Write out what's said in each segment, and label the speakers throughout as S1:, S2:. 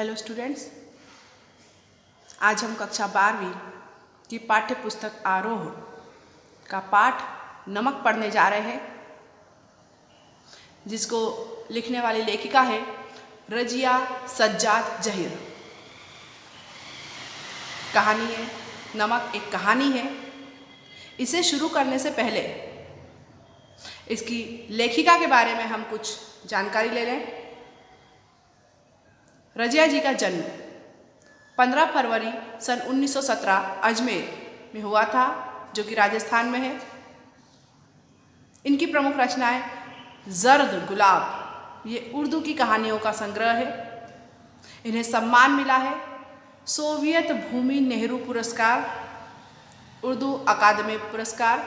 S1: Hello students, आज हम कक्षा 12वीं की पाठ्य पुस्तक आरोह का पाठ नमक पढ़ने जा रहे हैं, जिसको लिखने वाली लेखिका है रजिया सज्जाद जहीर। कहानी है नमक एक कहानी है। इसे शुरू करने से पहले इसकी लेखिका के बारे में हम कुछ जानकारी ले लें। रजिया जी का जन्म 15 फरवरी सन 1917 अजमेर में हुआ था, जो कि राजस्थान में है। इनकी प्रमुख रचनाएं जर्द गुलाब, ये उर्दू की कहानियों का संग्रह है। इन्हें सम्मान मिला है सोवियत भूमि नेहरू पुरस्कार, उर्दू अकादमी पुरस्कार,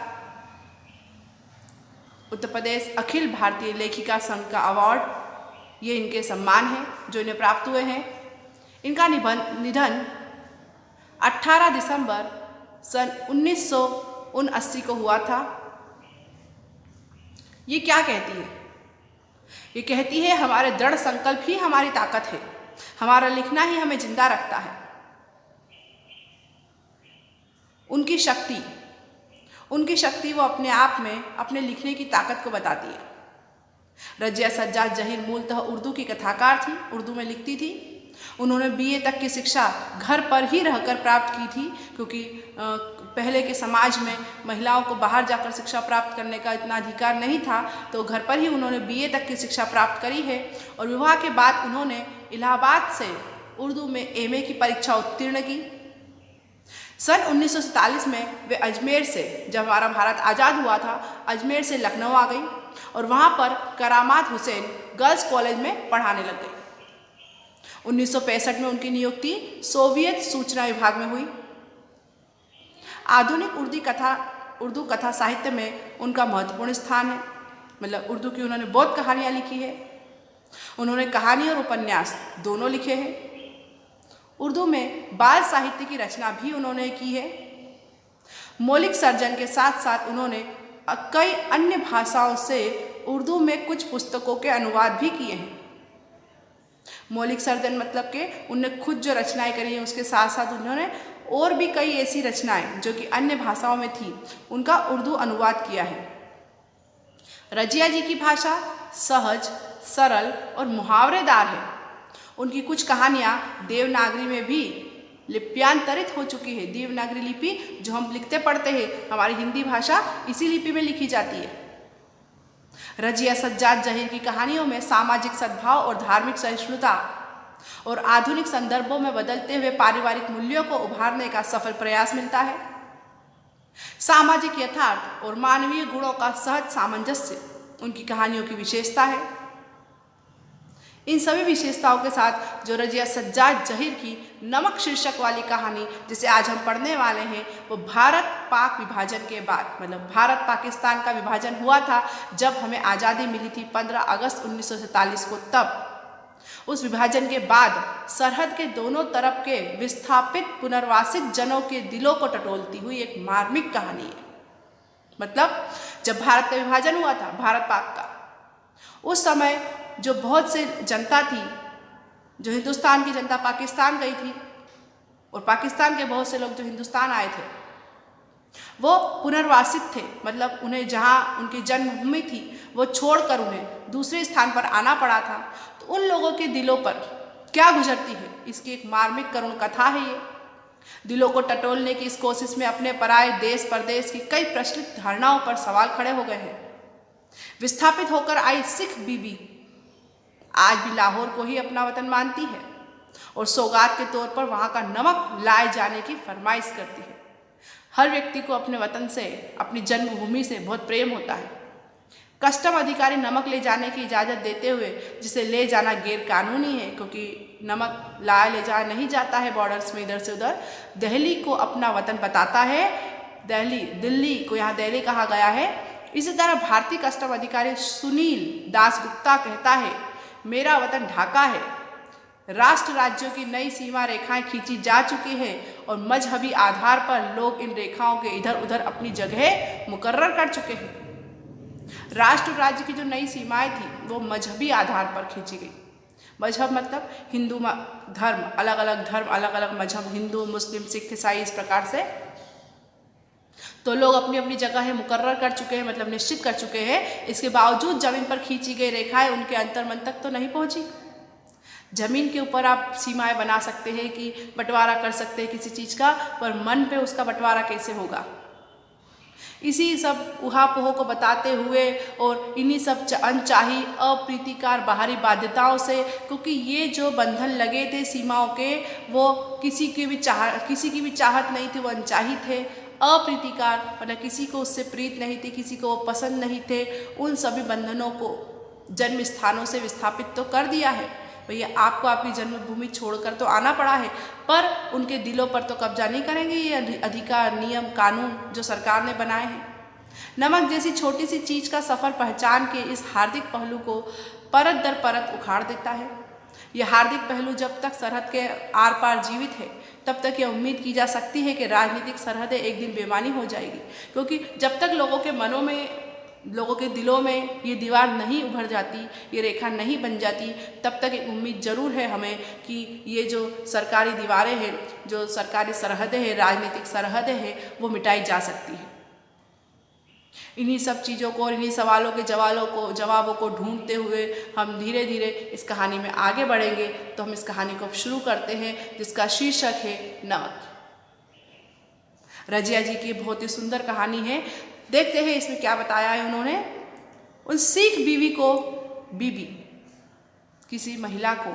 S1: उत्तर प्रदेश अखिल भारतीय लेखिका संघ का अवार्ड, ये इनके सम्मान हैं जो इन्हें प्राप्त हुए हैं। इनका निधन 18 दिसंबर सन 1979 को हुआ था। ये क्या कहती है? ये कहती है हमारे दृढ़ संकल्प ही हमारी ताकत है, हमारा लिखना ही हमें जिंदा रखता है। उनकी शक्ति वो अपने आप में अपने लिखने की ताकत को बताती है। रजिया सज्जाद जहीर मूलतः उर्दू की कथाकार थी, उर्दू में लिखती थी। उन्होंने बीए तक की शिक्षा घर पर ही रहकर प्राप्त की थी, क्योंकि पहले के समाज में महिलाओं को बाहर जाकर शिक्षा प्राप्त करने का इतना अधिकार नहीं था, तो घर पर ही उन्होंने बीए तक की शिक्षा प्राप्त करी है। और विवाह के बाद उन्होंने इलाहाबाद से उर्दू में एमए की परीक्षा उत्तीर्ण की। सन 1947 में वे अजमेर से, जब हमारा भारत आज़ाद हुआ था, अजमेर से लखनऊ आ गई और वहाँ पर करामात हुसैन गर्ल्स कॉलेज में पढ़ाने लग गई। 1965 में उनकी नियुक्ति सोवियत सूचना विभाग में हुई। आधुनिक उर्दू कथा साहित्य में उनका महत्वपूर्ण स्थान है। मतलब उर्दू की उन्होंने बहुत कहानियाँ लिखी है। उन्होंने कहानी और उपन्यास दोनों लिखे हैं। उर्दू में बाल साहित्य की रचना भी उन्होंने की है। मौलिक सर्जन के साथ साथ उन्होंने कई अन्य भाषाओं से उर्दू में कुछ पुस्तकों के अनुवाद भी किए हैं। मौलिक सर्जन मतलब कि उन्होंने खुद जो रचनाएं करी हैं, उसके साथ साथ उन्होंने और भी कई ऐसी रचनाएं जो कि अन्य भाषाओं में थी, उनका उर्दू अनुवाद किया है। रजिया जी की भाषा सहज, सरल और मुहावरेदार है। उनकी कुछ कहानियाँ देवनागरी में भी लिप्यांतरित हो चुकी है। देवनागरी लिपि जो हम लिखते पढ़ते हैं, हमारी हिंदी भाषा इसी लिपि में लिखी जाती है। रजिया सज्जाद जहीर की कहानियों में सामाजिक सद्भाव और धार्मिक सहिष्णुता और आधुनिक संदर्भों में बदलते हुए पारिवारिक मूल्यों को उभारने का सफल प्रयास मिलता है। सामाजिक यथार्थ और मानवीय गुणों का सहज सामंजस्य उनकी कहानियों की विशेषता है। इन सभी विशेषताओं के साथ जो रजिया सज्जाद जहीर की नमक शीर्षक वाली कहानी जिसे आज हम पढ़ने वाले हैं, वो भारत पाक विभाजन के बाद, मतलब भारत पाकिस्तान का विभाजन हुआ था जब हमें आज़ादी मिली थी 15 अगस्त 1947 को। तब उस विभाजन के बाद सरहद के दोनों तरफ के विस्थापित पुनर्वासित जनों के दिलों को टटोलती हुई एक मार्मिक कहानी है। मतलब जब भारत का विभाजन हुआ था, भारत पाक का, उस समय जो बहुत से जनता थी, जो हिंदुस्तान की जनता पाकिस्तान गई थी और पाकिस्तान के बहुत से लोग जो हिंदुस्तान आए थे, वो पुनर्वासित थे। मतलब उन्हें जहाँ उनकी जन्मभूमि थी वो छोड़कर उन्हें दूसरे स्थान पर आना पड़ा था। तो उन लोगों के दिलों पर क्या गुजरती है, इसकी एक मार्मिक करुण कथा है। ये दिलों को टटोलने की इस कोशिश में अपने पराए देश परदेश की कई प्रचलित धारणाओं पर सवाल खड़े हो गए हैं। विस्थापित होकर आई सिख बीबी आज भी लाहौर को ही अपना वतन मानती है और सौगात के तौर पर वहाँ का नमक लाए जाने की फरमाइश करती है। हर व्यक्ति को अपने वतन से, अपनी जन्मभूमि से बहुत प्रेम होता है। कस्टम अधिकारी नमक ले जाने की इजाज़त देते हुए जिसे ले जाना गैर कानूनी है, क्योंकि नमक ले जाया नहीं जाता है बॉर्डर्स में इधर से उधर। दिल्ली को अपना वतन बताता है, दिल्ली को यहाँ दिल्ली कहा गया है। इसी तरह भारतीय कस्टम अधिकारी सुनील दासगुप्ता कहता है, मेरा वतन ढाका है। राष्ट्र राज्यों की नई सीमा रेखाएं खींची जा चुकी है और मजहबी आधार पर लोग इन रेखाओं के इधर उधर अपनी जगह मुकर्रर कर चुके हैं। राष्ट्र राज्य की जो नई सीमाएं थी वो मजहबी आधार पर खींची गई। मजहब मतलब हिंदू धर्म, अलग अलग मजहब, हिंदू, मुस्लिम, सिख, ईसाई, इस प्रकार से। तो लोग अपनी अपनी जगह मुकर्रर कर चुके हैं, मतलब निश्चित कर चुके हैं। इसके बावजूद जमीन पर खींची गई रेखाएं उनके अंतर्मन तक तो नहीं पहुंची। जमीन के ऊपर आप सीमाएं बना सकते हैं कि बंटवारा कर सकते हैं किसी चीज़ का, पर मन पे उसका बंटवारा कैसे होगा। इसी सब उहापोह को बताते हुए और इन्हीं सब अनचाही अप्रीतिकार बाहरी बाध्यताओं से, क्योंकि ये जो बंधन लगे थे सीमाओं के, वो किसी की भी चाहत नहीं थी, वो अनचाही थे। अप्रीतिकार मतलब किसी को उससे प्रीत नहीं थी, किसी को वो पसंद नहीं थे। उन सभी बंधनों को जन्म स्थानों से विस्थापित तो कर दिया है भैया, आपको आपकी जन्मभूमि छोड़कर तो आना पड़ा है, पर उनके दिलों पर तो कब्जा नहीं करेंगे ये अधिकार, नियम, कानून जो सरकार ने बनाए हैं। नमक जैसी छोटी सी चीज़ का सफ़र पहचान के इस हार्दिक पहलू को परत दर परत उखाड़ देता है। यह हार्दिक पहलू जब तक सरहद के आर पार जीवित है, तब तक यह उम्मीद की जा सकती है कि राजनीतिक सरहदें एक दिन बेमानी हो जाएगी, क्योंकि जब तक लोगों के मनों में, लोगों के दिलों में ये दीवार नहीं उभर जाती, ये रेखा नहीं बन जाती, तब तक एक उम्मीद ज़रूर है हमें कि ये जो सरकारी दीवारें हैं, जो सरकारी सरहदें हैं, राजनीतिक सरहदें हैं, वो मिटाई जा सकती है। इन्हीं सब चीज़ों को और इन्हीं सवालों के जवाबों को ढूंढते हुए हम धीरे धीरे इस कहानी में आगे बढ़ेंगे। तो हम इस कहानी को शुरू करते हैं, जिसका शीर्षक है नमक। रजिया जी की बहुत ही सुंदर कहानी है। देखते हैं इसमें क्या बताया है उन्होंने। उन सिख बीवी को, बीबी किसी महिला को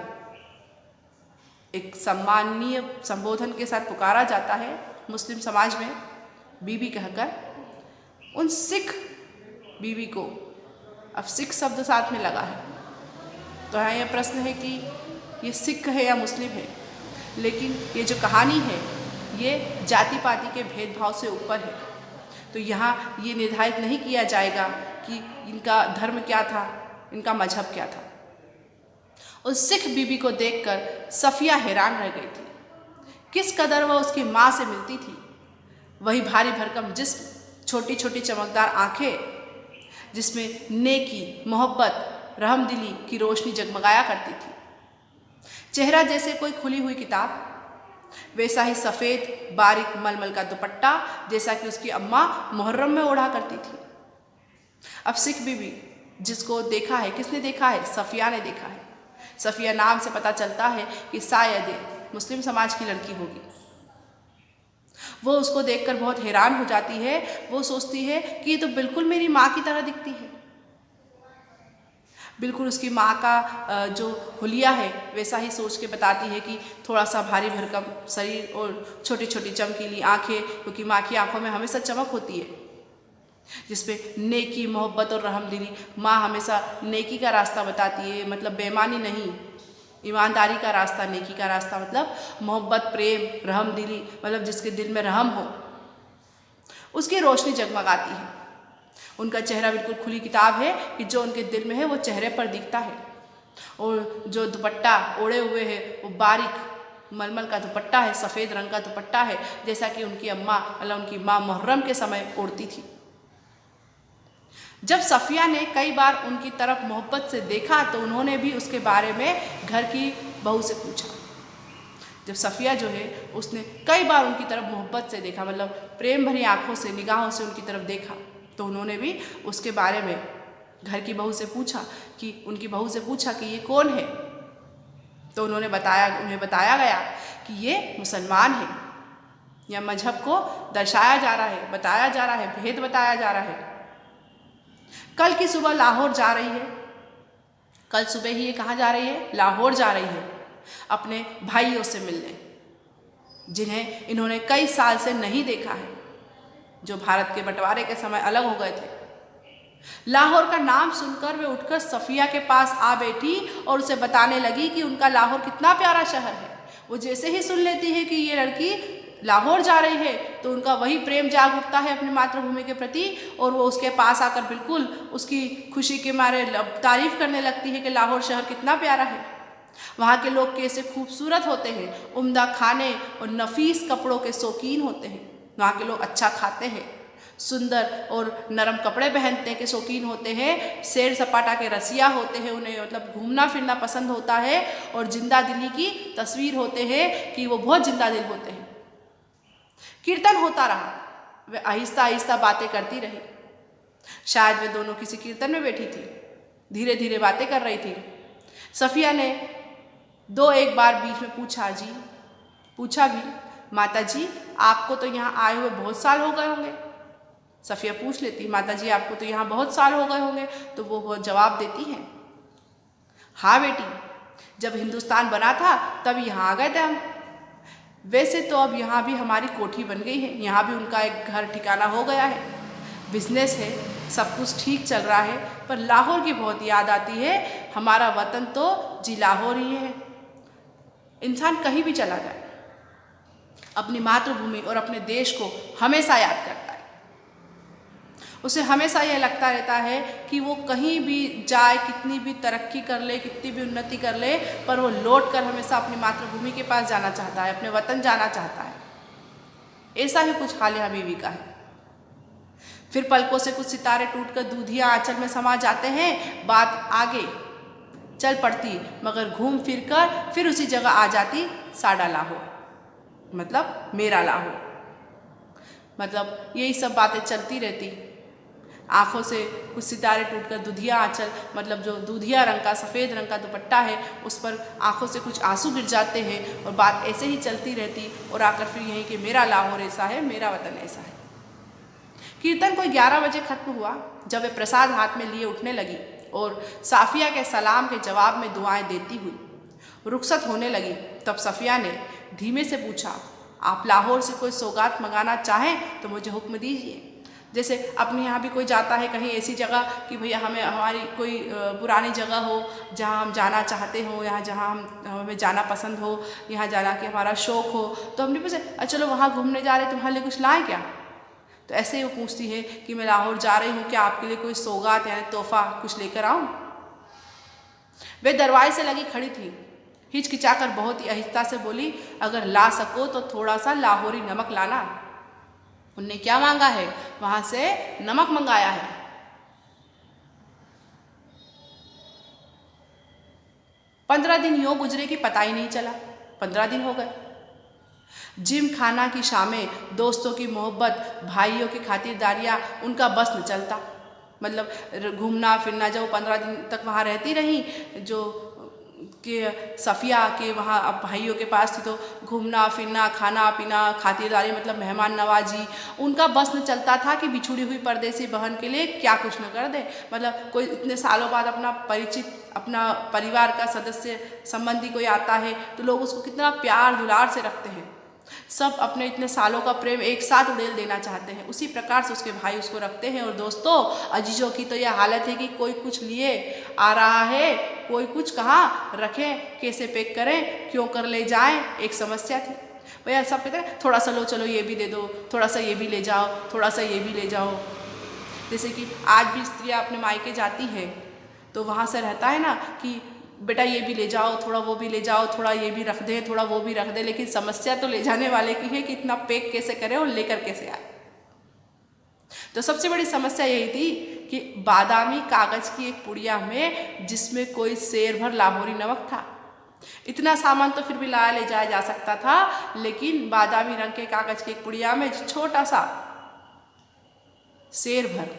S1: एक सम्माननीय संबोधन के साथ पुकारा जाता है मुस्लिम समाज में, बीबी कहकर। उन सिख बीवी को, अब सिख शब्द साथ में लगा है, तो यहाँ यह प्रश्न है कि ये सिख है या मुस्लिम है। लेकिन ये जो कहानी है ये जाति पाति के भेदभाव से ऊपर है। तो यहाँ ये निर्धारित नहीं किया जाएगा कि इनका धर्म क्या था, इनका मजहब क्या था। उस सिख बीबी को देखकर सफ़िया हैरान रह गई थी। किस कदर वह उसकी माँ से मिलती थी। वही भारी भरकम जिस्म, छोटी छोटी चमकदार आंखें, जिसमें नेकी, मोहब्बत, रहमदिली की रोशनी जगमगाया करती थी। चेहरा जैसे कोई खुली हुई किताब, वैसा ही सफ़ेद बारीक मलमल का दुपट्टा जैसा कि उसकी अम्मा मुहर्रम में ओढ़ा करती थी। अब सिख बीबी जिसको देखा है, किसने देखा है? सफ़िया ने देखा है। सफ़िया नाम से पता चलता है कि शायद मुस्लिम समाज की लड़की होगी। वो उसको देखकर बहुत हैरान हो जाती है। वो सोचती है कि ये तो बिल्कुल मेरी माँ की तरह दिखती है। बिल्कुल उसकी माँ का जो हुलिया है वैसा ही सोच के बताती है कि थोड़ा सा भारी भरकम शरीर और छोटी छोटी चमकीली आँखें, क्योंकि माँ की आँखों में हमेशा चमक होती है, जिसपे नेकी, मोहब्बत और रहमदिली। माँ हमेशा नेकी का रास्ता बताती है, मतलब बेईमानी नहीं, ईमानदारी का रास्ता, नेकी का रास्ता, मतलब मोहब्बत, प्रेम, रहमदिली, मतलब जिसके दिल में रहम हो, उसकी रोशनी जगमगाती है। उनका चेहरा बिल्कुल खुली किताब है कि जो उनके दिल में है वो चेहरे पर दिखता है। और जो दुपट्टा ओढ़े हुए है वो बारीक मलमल का दुपट्टा है, सफ़ेद रंग का दुपट्टा है, जैसा कि उनकी अम्मा, मतलब उनकी माँ मुहर्रम के समय ओढ़ती थी। जब सफ़िया ने कई बार उनकी तरफ मोहब्बत से देखा तो उन्होंने भी उसके बारे में घर की बहू से पूछा। जब सफ़िया जो है उसने कई बार उनकी तरफ मोहब्बत से देखा, मतलब प्रेम भरी आँखों से, निगाहों से उनकी तरफ देखा, तो उन्होंने भी उसके बारे में घर की बहू से पूछा कि, उनकी बहू से पूछा कि ये कौन है। तो उन्हें बताया गया कि ये मुसलमान है। या मजहब को दर्शाया जा रहा है, बताया जा रहा है, भेद बताया जा रहा है। कल की सुबह लाहौर जा रही है। कल सुबह ही ये कहाँ जा रही है? लाहौर जा रही है अपने भाइयों से मिलने, जिन्हें इन्होंने कई साल से नहीं देखा है, जो भारत के बंटवारे के समय अलग हो गए थे। लाहौर का नाम सुनकर वे उठकर सफ़िया के पास आ बैठी और उसे बताने लगी कि उनका लाहौर कितना प्यारा शहर है। वो जैसे ही सुन लेती है कि ये लड़की लाहौर जा रही है तो उनका वही प्रेम जाग उठता है अपनी मातृभूमि के प्रति, और वो उसके पास आकर बिल्कुल उसकी खुशी के मारे तारीफ़ करने लगती है कि लाहौर शहर कितना प्यारा है। वहाँ के लोग कैसे खूबसूरत होते हैं, उम्दा खाने और नफीस कपड़ों के शौकीन होते हैं। वहाँ के लोग अच्छा खाते हैं, सुंदर और नरम कपड़े पहनने के शौकीन होते हैं, सैर सपाटा के रसिया होते हैं, उन्हें मतलब घूमना फिरना पसंद होता है और जिंदा दिली की तस्वीर होते हैं कि वो बहुत जिंदा दिल होते हैं। कीर्तन होता रहा, वे आहिस्ता आहिस्ता बातें करती रही। शायद वे दोनों किसी कीर्तन में बैठी थी, धीरे धीरे बातें कर रही थी। सफ़िया ने दो एक बार बीच में पूछा भी, माता जी आपको तो यहाँ आए हुए बहुत साल हो गए होंगे। सफ़िया पूछ लेती, माता जी आपको तो यहाँ बहुत साल हो गए होंगे। तो वो जवाब देती हैं, हाँ बेटी, जब हिंदुस्तान बना था तब यहाँ आ गए थे हम। वैसे तो अब यहाँ भी हमारी कोठी बन गई है, यहाँ भी उनका एक घर ठिकाना हो गया है, बिजनेस है, सब कुछ ठीक चल रहा है, पर लाहौर की बहुत याद आती है। हमारा वतन तो जी लाहौर ही है। इंसान कहीं भी चला जाए अपनी मातृभूमि और अपने देश को हमेशा याद करता है। उसे हमेशा यह लगता रहता है कि वो कहीं भी जाए, कितनी भी तरक्की कर ले, कितनी भी उन्नति कर ले, पर वो लौट कर हमेशा अपनी मातृभूमि के पास जाना चाहता है, अपने वतन जाना चाहता है। ऐसा ही कुछ हाल यहाँ बीवी का है। फिर पलकों से कुछ सितारे टूटकर दूधिया आंचल में समा जाते हैं। बात आगे चल पड़ती, मगर घूम फिर कर फिर उसी जगह आ जाती, साडा लाहौर, मतलब मेरा लाहौर। मतलब यही सब बातें चलती रहती। आँखों से कुछ सितारे टूटकर दूधिया आंचल, मतलब जो दूधिया रंग का सफ़ेद रंग का दुपट्टा है उस पर आँखों से कुछ आंसू गिर जाते हैं और बात ऐसे ही चलती रहती और आकर फिर यहीं कि मेरा लाहौर ऐसा है, मेरा वतन ऐसा है। कीर्तन कोई 11 बजे खत्म हुआ। जब वे प्रसाद हाथ में लिए उठने लगी और साफ़िया के सलाम के जवाब में दुआएं देती हुई रुखसत होने लगी, तब सफ़िया ने धीमे से पूछा, आप लाहौर से कोई सौगात मंगाना चाहें तो मुझे हुक्म दीजिए। जैसे अपने यहाँ भी कोई जाता है कहीं ऐसी जगह कि भैया हमारी कोई पुरानी जगह हो जहाँ हम जाना चाहते हो, यहाँ जहाँ हमें जाना पसंद हो, यहाँ जाना कि हमारा शौक़ हो, तो हमने पूछे चलो वहाँ घूमने जा रहे हैं, तुम्हारे लिए कुछ लाएँ क्या। तो ऐसे ही वो पूछती है कि मैं लाहौर जा रही हूँ, क्या आपके लिए कोई सौगात यानी तोहफा कुछ लेकर आऊँ। वे दरवाजे से लगी खड़ी थी, हिचकिचाकर बहुत ही आहिस्ता से बोली, अगर ला सको तो थोड़ा सा लाहौरी नमक लाना। उनने क्या मांगा है, वहां से नमक मंगाया है। 15 दिन यूं गुजरे कि पता ही नहीं चला, 15 दिन हो गए। जिम खाना की शामें, दोस्तों की मोहब्बत, भाइयों की खातिरदारियाँ, उनका बस न चलता। मतलब घूमना फिरना, जब 15 दिन तक वहाँ रहती रही, जो कि सफ़िया के वहाँ अब भाइयों के पास थी, तो घूमना फिरना, खाना पीना, खातिरदारी, मतलब मेहमान नवाजी, उनका बस न चलता था कि बिछुड़ी हुई परदेसी बहन के लिए क्या कुछ न कर दे। मतलब कोई इतने सालों बाद अपना परिचित, अपना परिवार का सदस्य संबंधी कोई आता है तो लोग उसको कितना प्यार दुलार से रखते हैं। सब अपने इतने सालों का प्रेम एक साथ उड़ेल देना चाहते हैं, उसी प्रकार से उसके भाई उसको रखते हैं। और दोस्तों, अजीजों की तो यह हालत है कि कोई कुछ लिए आ रहा है, कोई कुछ कहाँ रखें, कैसे पैक करें, क्यों कर ले जाएं, एक समस्या थी। भैया सब कहते हैं थोड़ा सा लो, चलो ये भी दे दो, थोड़ा सा ये भी ले जाओ, थोड़ा सा ये भी ले जाओ। जैसे कि आज भी स्त्रियाँ अपने मायके जाती है तो वहाँ से रहता है ना कि बेटा ये भी ले जाओ, थोड़ा वो भी ले जाओ, थोड़ा ये भी रख दे, थोड़ा वो भी रख दे, लेकिन समस्या तो ले जाने वाले की है कि इतना पैक कैसे करें और लेकर कैसे आए। तो सबसे बड़ी समस्या यही थी कि बादामी कागज की एक पुड़िया में, जिसमें कोई सेर भर लाहौरी नमक था। इतना सामान तो फिर भी लाया ले जाया जा सकता था, लेकिन बादामी रंग के कागज की एक पुड़िया में छोटा सा सेर भर,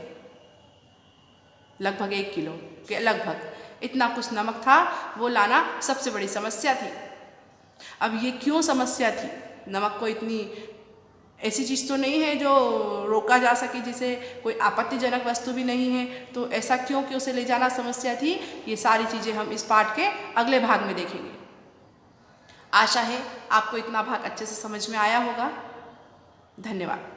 S1: लगभग 1 किलो के लगभग इतना कुछ नमक था, वो लाना सबसे बड़ी समस्या थी। अब ये क्यों समस्या थी? नमक को इतनी ऐसी चीज़ तो नहीं है जो रोका जा सके, जिसे कोई आपत्तिजनक वस्तु भी नहीं है, तो ऐसा क्यों कि उसे ले जाना समस्या थी? ये सारी चीज़ें हम इस पाठ के अगले भाग में देखेंगे। आशा है आपको इतना भाग अच्छे से समझ में आया होगा। धन्यवाद।